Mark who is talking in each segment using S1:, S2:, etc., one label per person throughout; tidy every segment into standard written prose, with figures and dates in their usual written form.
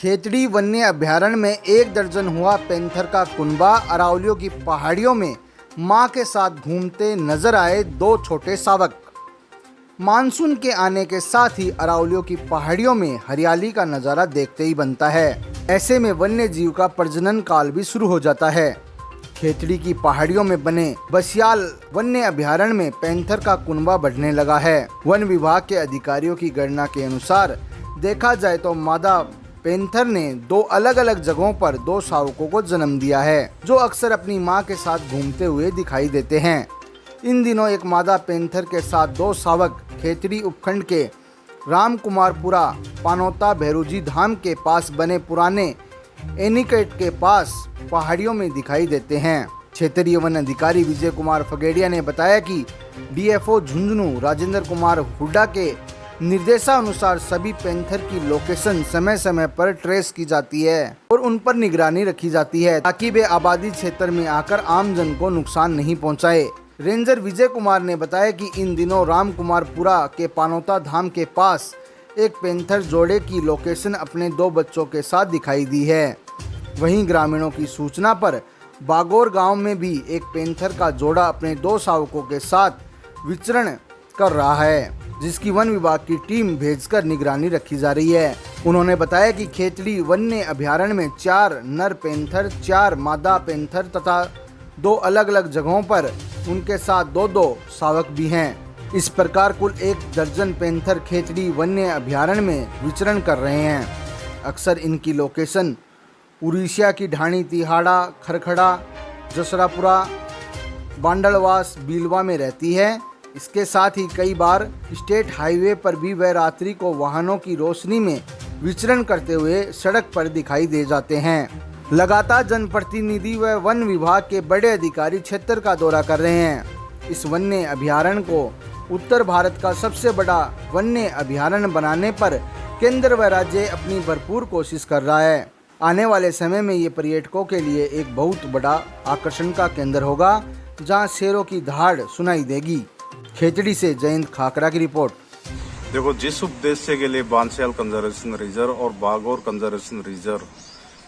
S1: खेतड़ी वन्य अभयारण्य में 1 दर्जन हुआ पैंथर का कुनबा। अरावलियों की पहाड़ियों में मां के साथ घूमते नजर आए 2 छोटे शावक। मानसून के आने के साथ ही अरावलियों की पहाड़ियों में हरियाली का नज़ारा देखते ही बनता है। ऐसे में वन्य जीव का प्रजनन काल भी शुरू हो जाता है। खेतड़ी की पहाड़ियों में बने बसियाल वन्य अभयारण्य में पैंथर का कुनबा बढ़ने लगा है। वन विभाग के अधिकारियों की गणना के अनुसार देखा जाए तो मादा पैंथर ने 2 अलग अलग जगहों पर 2 शावकों को जन्म दिया है, जो अक्सर अपनी मां के साथ घूमते हुए दिखाई देते हैं। इन दिनों एक मादा पैंथर के साथ 2 शावक खेतड़ी उपखंड के रामकुमारपुरा पानौता भैरूजी धाम के पास बने पुराने एनीकट के पास पहाड़ियों में दिखाई देते हैं। क्षेत्रीय वन अधिकारी विजय कुमार फगेड़िया ने बताया कि डीएफओ झुंझुनू राजेंद्र कुमार हुड्डा के निर्देशानुसार सभी पैंथर की लोकेशन समय समय पर ट्रेस की जाती है और उन पर निगरानी रखी जाती है, ताकि वे आबादी क्षेत्र में आकर आमजन को नुकसान नहीं पहुंचाए। रेंजर विजय कुमार ने बताया कि इन दिनों रामकुमारपुरा के पानौता धाम के पास एक पैंथर जोड़े की लोकेशन अपने 2 बच्चों के साथ दिखाई दी है। वहीं ग्रामीणों की सूचना पर बागोर गांव में भी एक पैंथर का जोड़ा अपने 2 शावकों के साथ विचरण कर रहा है, जिसकी वन विभाग की टीम भेजकर निगरानी रखी जा रही है। उन्होंने बताया कि खेतड़ी वन्य अभयारण्य में 4 नर पैंथर, 4 मादा पैंथर तथा 2 अलग अलग जगहों पर उनके साथ 2-2 शावक भी हैं। इस प्रकार कुल 1 दर्जन पैंथर खेतड़ी वन्य अभयारण्य में विचरण कर रहे हैं। अक्सर इनकी लोकेशन उड़ीसा की ढाणी, तिहाड़ा, खरखड़ा, जसरापुरा, बांडलवास, बीलवा में रहती है। इसके साथ ही कई बार स्टेट हाईवे पर भी वह रात्रि को वाहनों की रोशनी में विचरण करते हुए सड़क पर दिखाई दे जाते हैं। लगातार जनप्रतिनिधि व वन विभाग के बड़े अधिकारी क्षेत्र का दौरा कर रहे हैं। इस वन्य अभयारण्य को उत्तर भारत का सबसे बड़ा वन्य अभयारण्य बनाने पर केंद्र व राज्य अपनी भरपूर कोशिश कर रहा है। आने वाले समय में ये पर्यटकों के लिए एक बहुत बड़ा आकर्षण का केंद्र होगा, जहां शेरों की दहाड़ सुनाई देगी। खेतड़ी से जयंत खाकरा की रिपोर्ट।
S2: देखो, जिस उद्देश्य के लिए बांसियाल कंजर्वेशन रिजर्व और बागौर कंजर्वेशन रिजर्व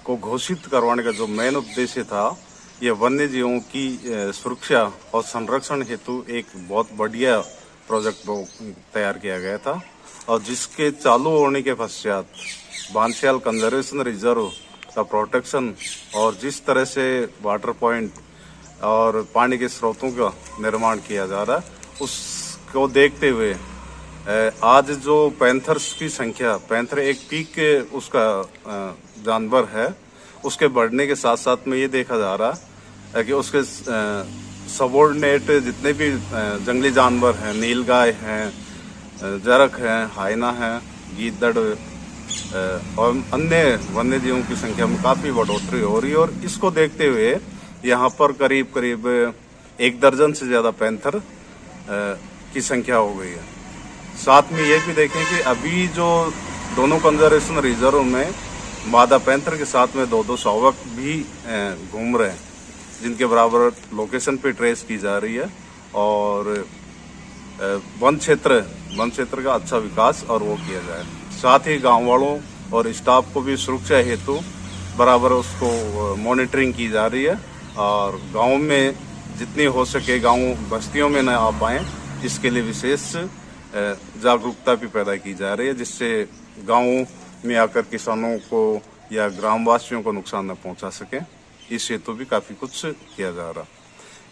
S2: को घोषित करवाने का जो मेन उद्देश्य था, ये वन्य जीवों की सुरक्षा और संरक्षण हेतु एक बहुत बढ़िया प्रोजेक्ट तैयार किया गया था, और जिसके चालू होने के पश्चात बांसियाल कंजर्वेशन रिजर्व का प्रोटेक्शन और जिस तरह से वाटर पॉइंट और पानी के स्रोतों का निर्माण किया जा रहा है, उसको देखते हुए आज जो पैंथर्स की संख्या, पैंथर एक पीक उसका जानवर है, उसके बढ़ने के साथ साथ में ये देखा जा रहा है कि उसके सबॉर्डिनेट जितने भी जंगली जानवर हैं, नीलगाय हैं, जरख हैं, हाइना हैं, गीदड़ और अन्य वन्य जीवों की संख्या में काफी बढ़ोतरी हो रही है। और इसको देखते हुए यहाँ पर करीब 1 दर्जन से ज्यादा पैंथर की संख्या हो गई है। साथ में ये भी देखें कि अभी जो दोनों कंजर्वेशन रिजर्व में मादा पैंथर के साथ में 2-2 शावक भी घूम रहे हैं, जिनके बराबर लोकेशन पे ट्रेस की जा रही है। और वन क्षेत्र का अच्छा विकास और वो किया जाए। साथ ही गांव वालों और स्टाफ को भी सुरक्षा हेतु बराबर उसको मॉनिटरिंग की जा रही है, और गाँव में जितनी हो सके गाँव बस्तियों में न आ पाए, इसके लिए विशेष जागरूकता भी पैदा की जा रही है, जिससे गाँव में आकर किसानों को या ग्रामवासियों को नुकसान न पहुंचा सके। इस हेतु भी काफी कुछ किया जा रहा।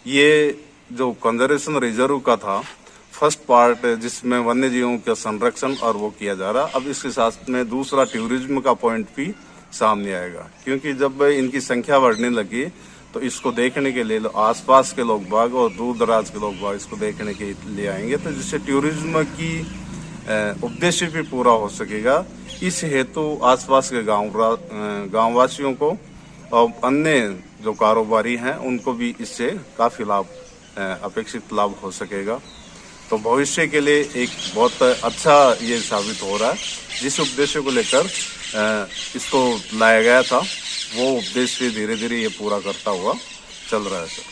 S2: ये जो कंजर्वेशन रिजर्व का था फर्स्ट पार्ट, जिसमें वन्य जीवों का संरक्षण और वो किया जा रहा। अब इसके साथ में दूसरा टूरिज्म का पॉइंट भी सामने आएगा, क्योंकि जब इनकी संख्या बढ़ने लगी तो इसको देखने के लिए आसपास के लोग बाग और दूर दराज के लोग बाग इसको देखने के लिए आएंगे, तो जिससे टूरिज्म की उद्देश्य भी पूरा हो सकेगा। इस हेतु आसपास के गांववासियों को और अन्य जो कारोबारी हैं उनको भी इससे काफी लाभ, अपेक्षित लाभ हो सकेगा। तो भविष्य के लिए एक बहुत अच्छा ये साबित हो रहा है। जिस उद्देश्य को लेकर इसको लाया गया था, वो उद्देश्य धीरे धीरे ये पूरा करता हुआ चल रहा है सर।